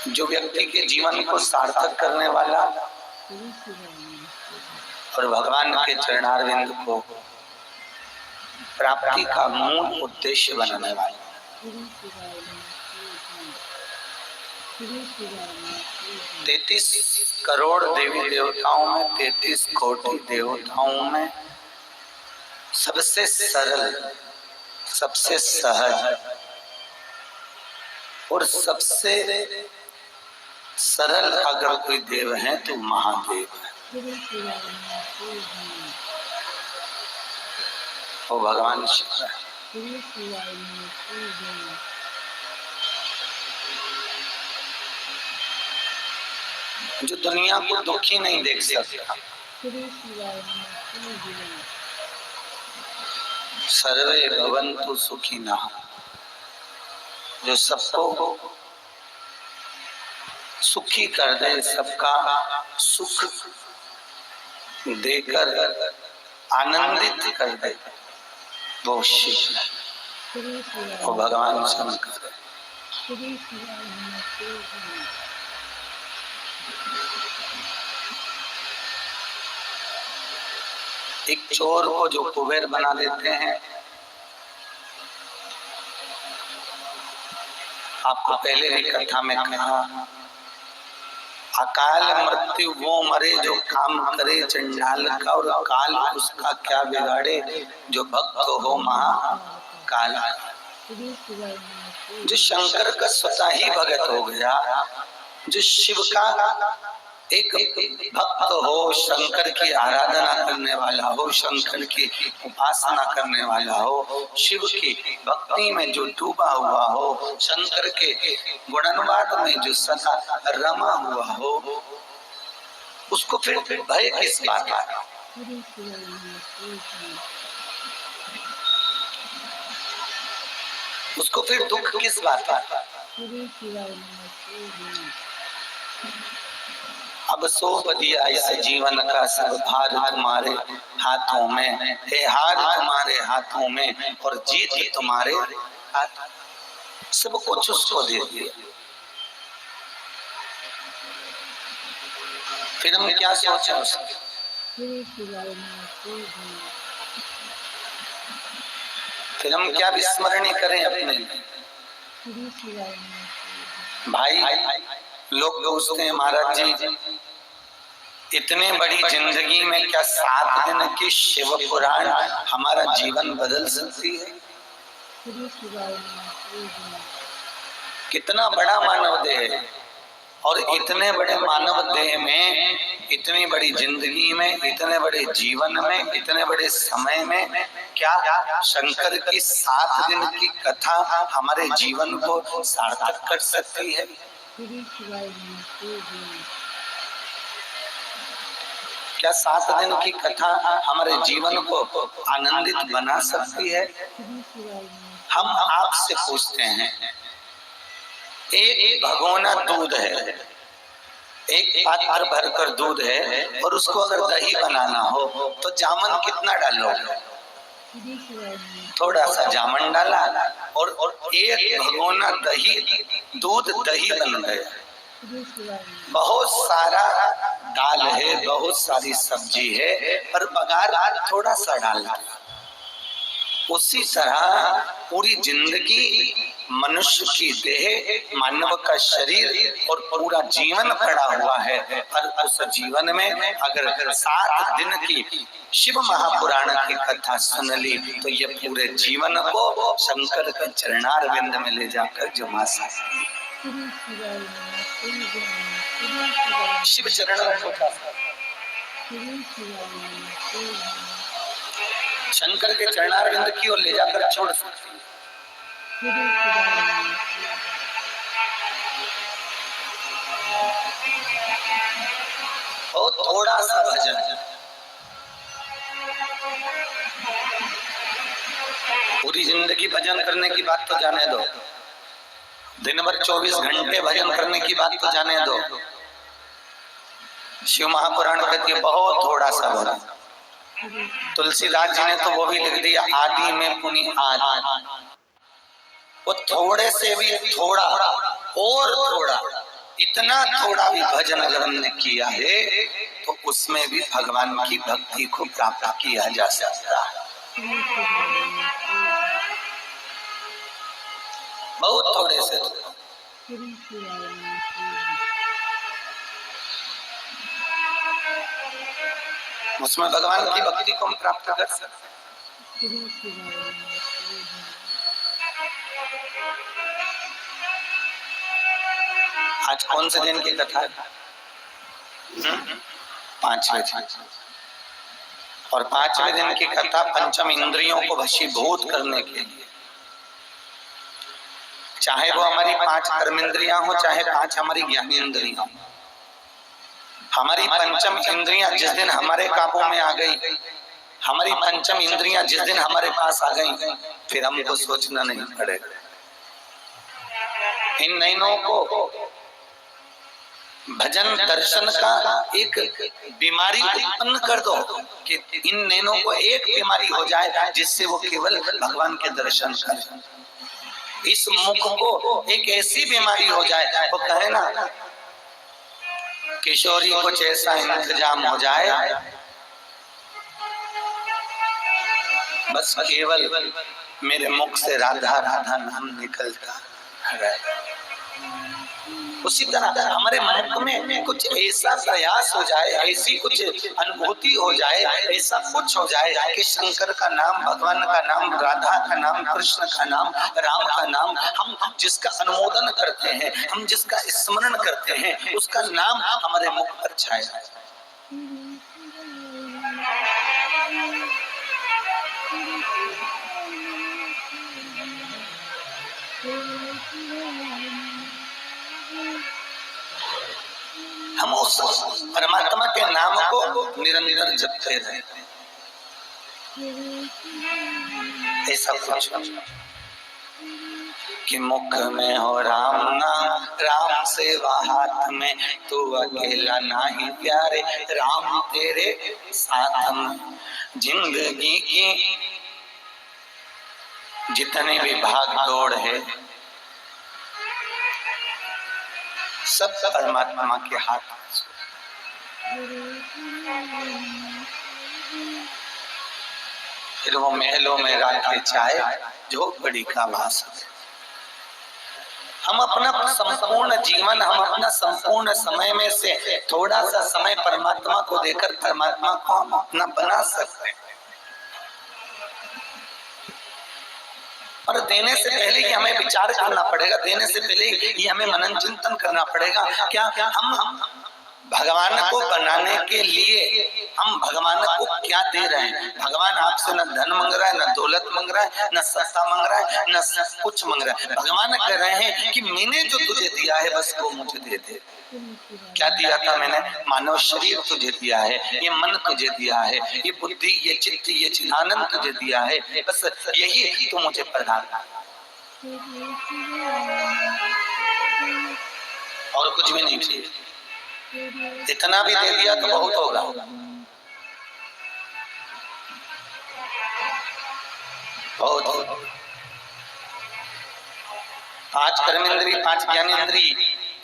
जो व्यक्ति के जीवन को सार्थक करने वाला और भगवान के चरणारविंद को प्राप्ति का मूल उद्देश्य बनाने वाला। 33 करोड़ देवी देवताओं में, 33 कोटि देवताओं में सबसे सरल, सबसे सहज और सबसे सरल अगर कोई देव है तो महादेव है, वो भगवान शिव है। जो दुनिया को दुखी नहीं देख सकता। सर्वे भवन्तु सुखिनः, जो सबको सुखी कर दे, सबका सुख देकर आनंदित कर दे, वो शिव है, वो भगवान शंकर है। एक चोर को जो कुबेर बना देते हैं, आपको पहले भी कथा में कहा, अकाल मृत्यु वो मरे जो काम करे चंडाल का, और काल उसका क्या बिगाड़े जो भक्त हो महाकाल। जो शंकर का स्वतः ही भगत हो गया, जो शिव का एक भक्त हो, शंकर की आराधना करने वाला हो, शंकर की उपासना करने वाला हो, शिव की भक्ति में जो डूबा हुआ हो, शंकर के गुणानुवाद में जो सदा रमा हुआ हो, उसको फिर भय किस बात का? उसको फिर दुख किस बात का? अब सौंप दिया इस जीवन का सब भार तुम्हारे हाथों में, हे हार तुम्हारे हाथों में और जीत तुम्हारे हाथ, सब कुछ उसको दे दिया। फिर हम क्या सोचे उसके? फिर हम क्या विस्मरण करें अपने भाई? लोग पूछते हैं महाराज जी, इतने बड़ी जिंदगी में क्या 7 दिन की शिव पुराण हमारा जीवन बदल सकती है? कितना बड़ा मानव देह है, और इतने बड़े मानव देह में, इतनी बड़ी जिंदगी में, इतने बड़े जीवन में, इतने बड़े समय में क्या शंकर की 7 दिन की कथा हमारे जीवन को सार्थक कर सकती है? क्या 7 दिन की कथा हमारे जीवन को आनंदित बना सकती है? हम आपसे पूछते हैं, एक भगोना दूध है, एक पात्र भरकर दूध है, और उसको अगर दही बनाना हो तो जामन कितना डालोगे? थोड़ा सा जामन डाला और एक भगोना दही, दूध दही बन गया। बहुत सारा दाल है, बहुत सारी सब्जी है, पर बघार थोड़ा सा डाल दिया। उसी तरह पूरी जिंदगी मनुष्य की देह, मानव का शरीर और पूरा जीवन पड़ा हुआ है, और उस जीवन में अगर 7 दिन की शिव महापुराण की कथा सुन ली तो ये पूरे जीवन को शंकर के चरणारविंद में ले जाकर जमा सकती है। शिव चरण शंकर के चरणारविंद की ओर ले जाकर छोड़ सकती है। और थोड़ा सा भजन, पूरी जिंदगी भजन करने की बात तो जाने दो, दिन भर 24 घंटे भजन करने की बात तो जाने दो। शिव महापुराण कहती है बहुत थोड़ा सा भजन। तुलसीदास जी ने तो वो भी लिख दिया, आदि में पुनि आदि। वो थोड़े से भी थोड़ा और थोड़ा, इतना थोड़ा भी भजन अगर हमने किया है तो उसमें भी भगवान की भक्ति को प्राप्त किया जा सकता है। बहुत थोड़े से थोड़ा। उसमें भगवान की भक्ति को हम प्राप्त कर सकते। आज कौन से दिन की कथा है? 5वें दिन। और 5वें दिन की कथा पंचम इंद्रियों को वशीभूत करने के लिए, चाहे वो हमारी 5 कर्मेंद्रियां हो, चाहे 5 हमारी ज्ञानेंद्रियां। हमारी पंचम इंद्रियां जिस दिन हमारे काबू में आ गई, हमारी पंचम इंद्रियां जिस दिन हमारे पास आ गई, फिर हमको सोचना नहीं पड़ेगा। इन नैनों को भजन दर्शन का एक बीमारी उत्पन्न कर दो कि इन नैनों को एक बीमारी हो जाए जिससे वो केवल भगवान के दर्शन करें। इस मुख को एक ऐसी बीमारी हो जाए, वो कहे ना किशोरी कुछ ऐसा इंतजाम हो जाए, बस केवल मेरे मुख से राधा राधा नाम निकलता रहे। उसी तरह हमारे मुख में कुछ ऐसा प्रयास हो जाए, ऐसी कुछ अनुभूति हो जाए, ऐसा कुछ हो जाए कि शंकर का नाम, भगवान का नाम, राधा का नाम, कृष्ण का नाम, राम का नाम, हम जिसका अनुमोदन करते हैं, हम जिसका स्मरण करते हैं, उसका नाम हमारे मुख पर छाए। हम उस परमात्मा के नाम को निरंतर जपते रहे। ऐसा कुछ कि मुख में हो राम नाम, राम सेवा हाथ में, तू अकेला नहीं प्यारे, राम तेरे साथ में। जिंदगी की जितने भी भाग दौड़ है सब परमात्मा के हाथ में। फिर वो महलों में राखें चाहे झोपड़ी का वास। हम अपना संपूर्ण जीवन, हम अपना संपूर्ण समय में से थोड़ा सा समय परमात्मा को देकर परमात्मा को हम अपना बना सकते हैं। और देने से पहले ही हमें विचार करना पड़ेगा, देने से पहले ही हमें मनन चिंतन करना पड़ेगा। क्या हम भगवान को बनाने के लिए हम भगवान को क्या दे रहे हैं? भगवान आपसे न धन मांग रहा है, न दौलत मांग रहा है, न सत्ता मांग रहा है, न कुछ मांग रहा है। भगवान कह रहे हैं कि मैंने जो तुझे दिया है बस वो मुझे दे दे। क्या दिया था मैंने? मानव शरीर तुझे दिया है, ये मन तुझे दिया है, ये बुद्धि, ये चित्त, ये चिदानंद तुझे दिया है, बस यही तू मुझे प्रदान कर, और कुछ भी नहीं चाहिए। इतना भी दे दिया तो बहुत होगा। बहुत 5 कर्मेंद्री, 5 ज्ञानेंद्री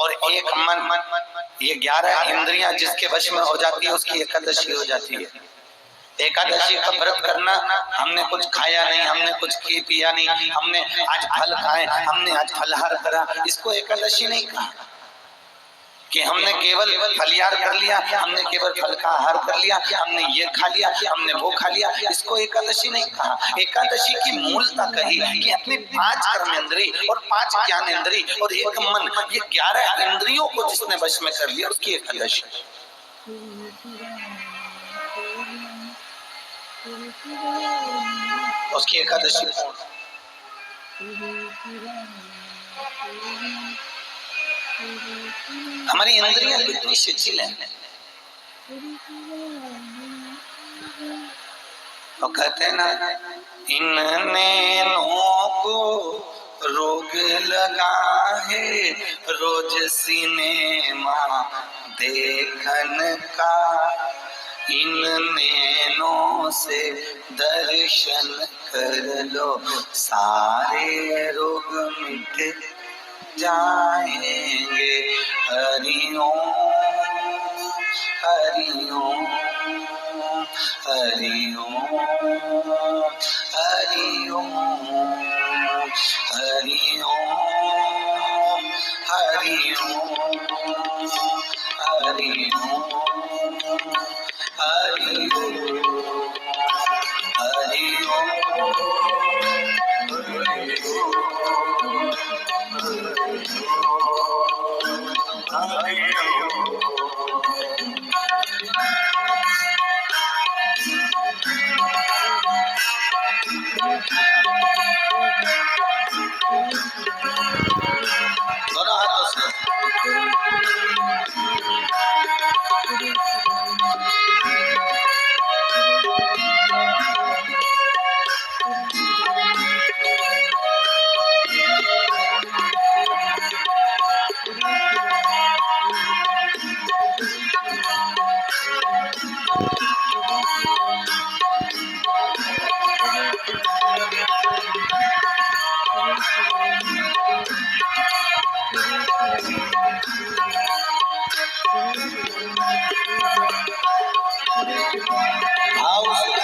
और एक मन, ये 11 इंद्रियां जिसके वश में हो जाती है उसकी एकादशी हो जाती है। एकादशी का व्रत करना, हमने कुछ खाया नहीं, हमने कुछ पिया नहीं, हमने आज फल खाए, हमने आज फलहार करा, इसको एकादशी नहीं कहा। कि हमने केवल फलिहार कर लिया, हमने केवल फल का आहार कर लिया, हमने ये खा लिया, हमने वो खा लिया, इसको एकादशी नहीं कहा। एकादशी की मूलता कही कि अपने 5 कर्मेंद्री और 5 ज्ञानेंद्री और एक मन, ये 11 इंद्रियों को जिसने वश में कर लिया उसकी एकादशी। उसकी एकादशी हमारी इंद्रियां कितनी शिथिल हैं। तो कहते हैं ना, इन नैनों को रोग लगा है रोज सिनेमा देखन का, इन नैनों से दर्शन कर लो सारे रोग मिट जाएंगे। हरि ओम हरि ओम हरि ओम हरि ओम हरि ओम हरि ओम हरि ओम हरि ओम हरि दोनों हाथों से भाव से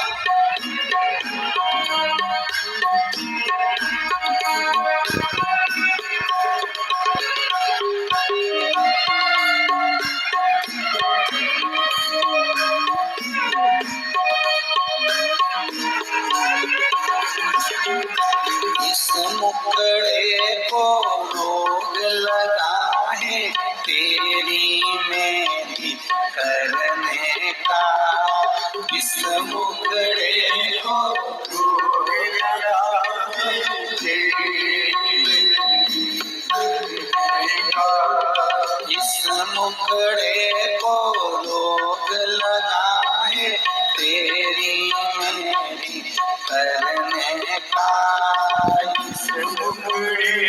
इस मुखड़े को रोग लगा है तेरी मेरी करने का। इस मुखड़े को रोग लगा है तेरी मेरी करने का। इस मुखड़े को रोग लगा है तेरी मेरी करने का। इस मुखड़े